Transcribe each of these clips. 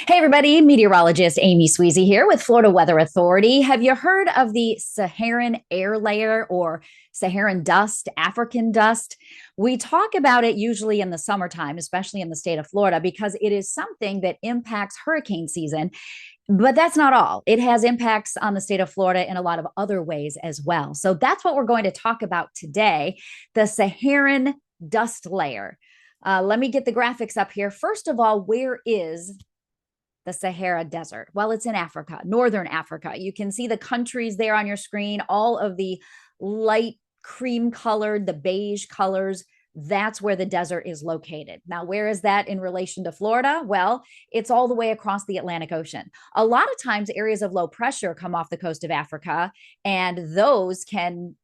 Hey, everybody, meteorologist Amy Sweezey here with Florida Weather Authority. Have you heard of the Saharan Air Layer or Saharan Dust, African dust? We talk about it usually in the summertime, especially in the state of Florida, because it is something that impacts hurricane season. But that's not all. It has impacts on the state of Florida in a lot of other ways as well. So that's what we're going to talk about today, the Saharan dust layer. Let me get the graphics up here. First of all, where is the Sahara Desert? Well, it's in Africa, northern Africa. You can see the countries there on your screen, all of the light cream colored, the beige colors. That's where the desert is located. Now, where is that in relation to Florida? Well, it's all the way across the Atlantic Ocean. A lot of times, areas of low pressure come off the coast of Africa, and those can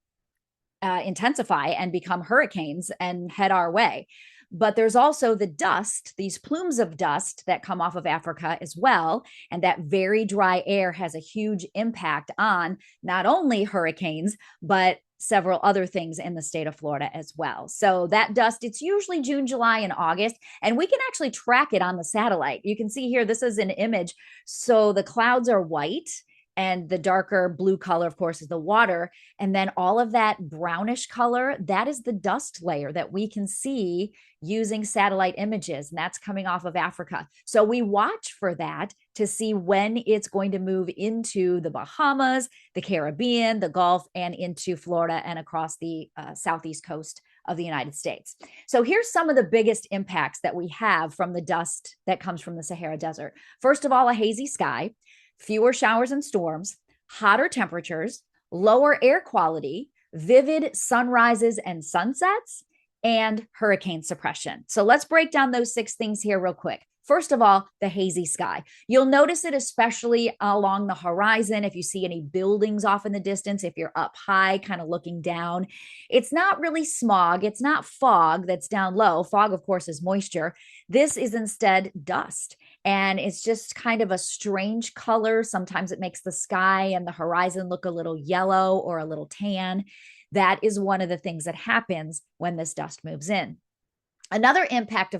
intensify and become hurricanes and head our way. But there's also the dust, these plumes of dust that come off of Africa as well. And that very dry air has a huge impact on not only hurricanes, but several other things in the state of Florida as well. So that dust, it's usually June, July, and August, and we can actually track it on the satellite. You can see here, this is an image. So the clouds are white, and the darker blue color, of course, is the water. And then all of that brownish color, that is the dust layer that we can see using satellite images. And that's coming off of Africa. So we watch for that to see when it's going to move into the Bahamas, the Caribbean, the Gulf, and into Florida and across the southeast coast of the United States. So here's some of the biggest impacts that we have from the dust that comes from the Sahara Desert. First of all, a hazy sky, fewer showers and storms, hotter temperatures, lower air quality, vivid sunrises and sunsets, and hurricane suppression. So let's break down those 6 things here real quick. First of all, the hazy sky. You'll notice it especially along the horizon. If you see any buildings off in the distance, if you're up high, kind of looking down, it's not really smog. It's not fog that's down low. Fog, of course, is moisture. This is instead dust. And it's just kind of a strange color. Sometimes it makes the sky and the horizon look a little yellow or a little tan. That is one of the things that happens when this dust moves in. Another impact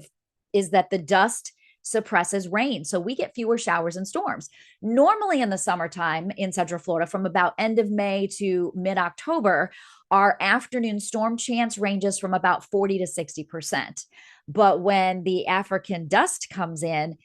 is that the dust suppresses rain. So we get fewer showers and storms. Normally in the summertime in Central Florida, from about end of May to mid-October, our afternoon storm chance ranges from about 40 to 60%. But when the African dust comes in,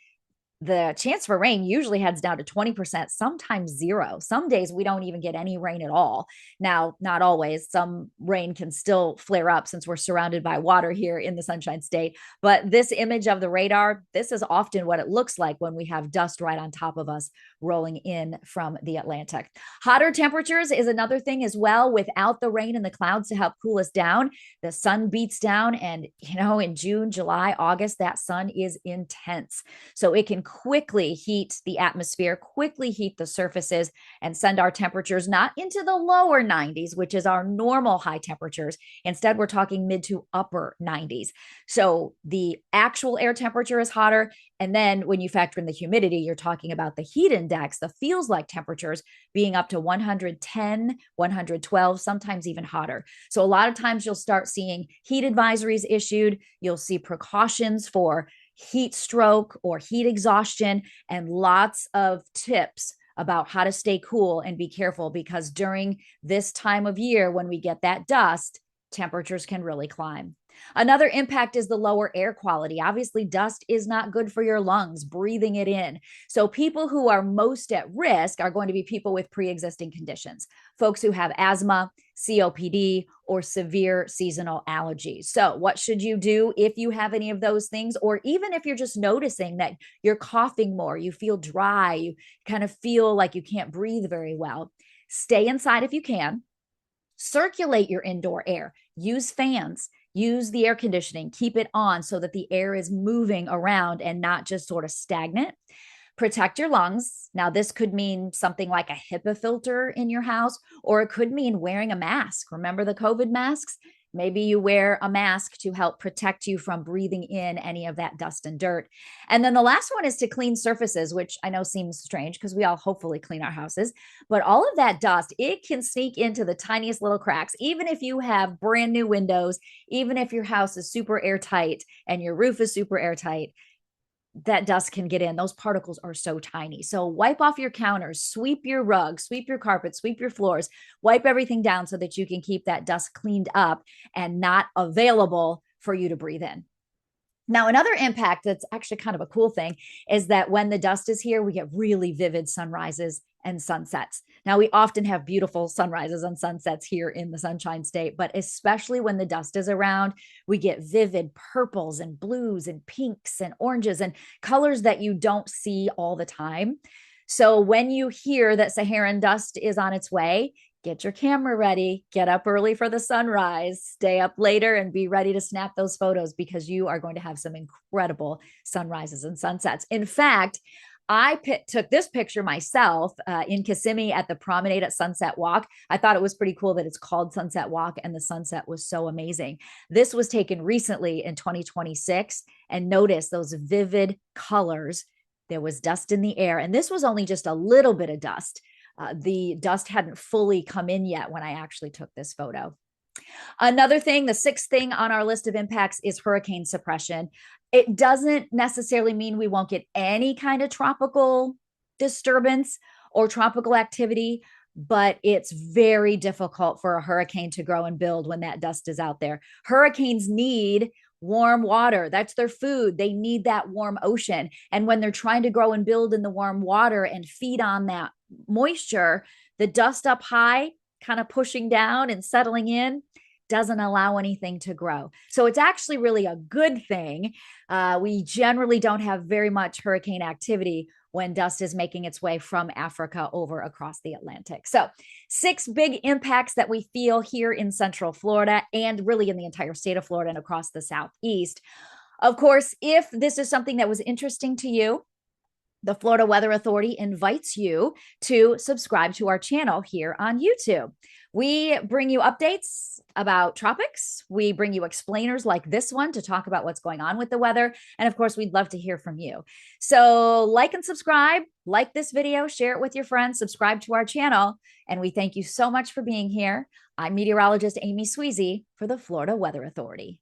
the chance for rain usually heads down to 20%, sometimes zero. Some days we don't even get any rain at all. Now, not always. Some rain can still flare up since we're surrounded by water here in the Sunshine State. But this image of the radar, this is often what it looks like when we have dust right on top of us rolling in from the Atlantic. Hotter temperatures is another thing as well. Without the rain and the clouds to help cool us down, the sun beats down. And, in June, July, August, that sun is intense. So it can quickly heat the atmosphere, quickly heat the surfaces, and send our temperatures not into the lower 90s, which is our normal high temperatures. Instead, we're talking mid to upper 90s. So the actual air temperature is hotter. And then when you factor in the humidity, you're talking about the heat index, the feels like temperatures being up to 110, 112, sometimes even hotter. So a lot of times you'll start seeing heat advisories issued. You'll see precautions for heat stroke or heat exhaustion, and lots of tips about how to stay cool and be careful, because during this time of year, when we get that dust, temperatures can really climb. Another impact is the lower air quality. Obviously, dust is not good for your lungs, breathing it in. So people who are most at risk are going to be people with pre-existing conditions, folks who have asthma, COPD, or severe seasonal allergies. So what should you do if you have any of those things? Or even if you're just noticing that you're coughing more, you feel dry, you kind of feel like you can't breathe very well, stay inside if you can. Circulate your indoor air, use fans, use the air conditioning, keep it on so that the air is moving around and not just sort of stagnant. Protect your lungs. Now, this could mean something like a HEPA filter in your house, or it could mean wearing a mask. Remember the COVID masks? Maybe you wear a mask to help protect you from breathing in any of that dust and dirt. And then the last one is to clean surfaces, which I know seems strange because we all hopefully clean our houses. But all of that dust, it can sneak into the tiniest little cracks. Even if you have brand new windows, even if your house is super airtight and your roof is super airtight, that dust can get in. Those particles are so tiny. So wipe off your counters, sweep your rugs, sweep your carpet, sweep your floors, wipe everything down so that you can keep that dust cleaned up and not available for you to breathe in. Now, another impact that's actually kind of a cool thing is that when the dust is here, we get really vivid sunrises and sunsets. Now, we often have beautiful sunrises and sunsets here in the Sunshine State, but especially when the dust is around, we get vivid purples and blues and pinks and oranges and colors that you don't see all the time. So when you hear that Saharan dust is on its way, get your camera ready, get up early for the sunrise, stay up later, and be ready to snap those photos because you are going to have some incredible sunrises and sunsets. In fact, I took this picture myself in Kissimmee at the Promenade at Sunset Walk. I thought it was pretty cool that it's called Sunset Walk, and the sunset was so amazing. This was taken recently in 2026, and notice those vivid colors. There was dust in the air, and this was only just a little bit of dust. The dust hadn't fully come in yet when I actually took this photo. Another thing, the sixth thing on our list of impacts is hurricane suppression. It doesn't necessarily mean we won't get any kind of tropical disturbance or tropical activity, but it's very difficult for a hurricane to grow and build when that dust is out there. Hurricanes need warm water. That's their food. They need that warm ocean. And when they're trying to grow and build in the warm water and feed on that moisture, the dust up high, kind of pushing down and settling in, doesn't allow anything to grow. So it's actually really a good thing. We generally don't have very much hurricane activity when dust is making its way from Africa over across the Atlantic. So 6 big impacts that we feel here in Central Florida and really in the entire state of Florida and across the Southeast. Of course, if this is something that was interesting to you, the Florida Weather Authority invites you to subscribe to our channel here on YouTube. We bring you updates about tropics. We bring you explainers like this one to talk about what's going on with the weather. And of course, we'd love to hear from you. So like and subscribe, like this video, share it with your friends, subscribe to our channel. And we thank you so much for being here. I'm meteorologist Amy Sweezey for the Florida Weather Authority.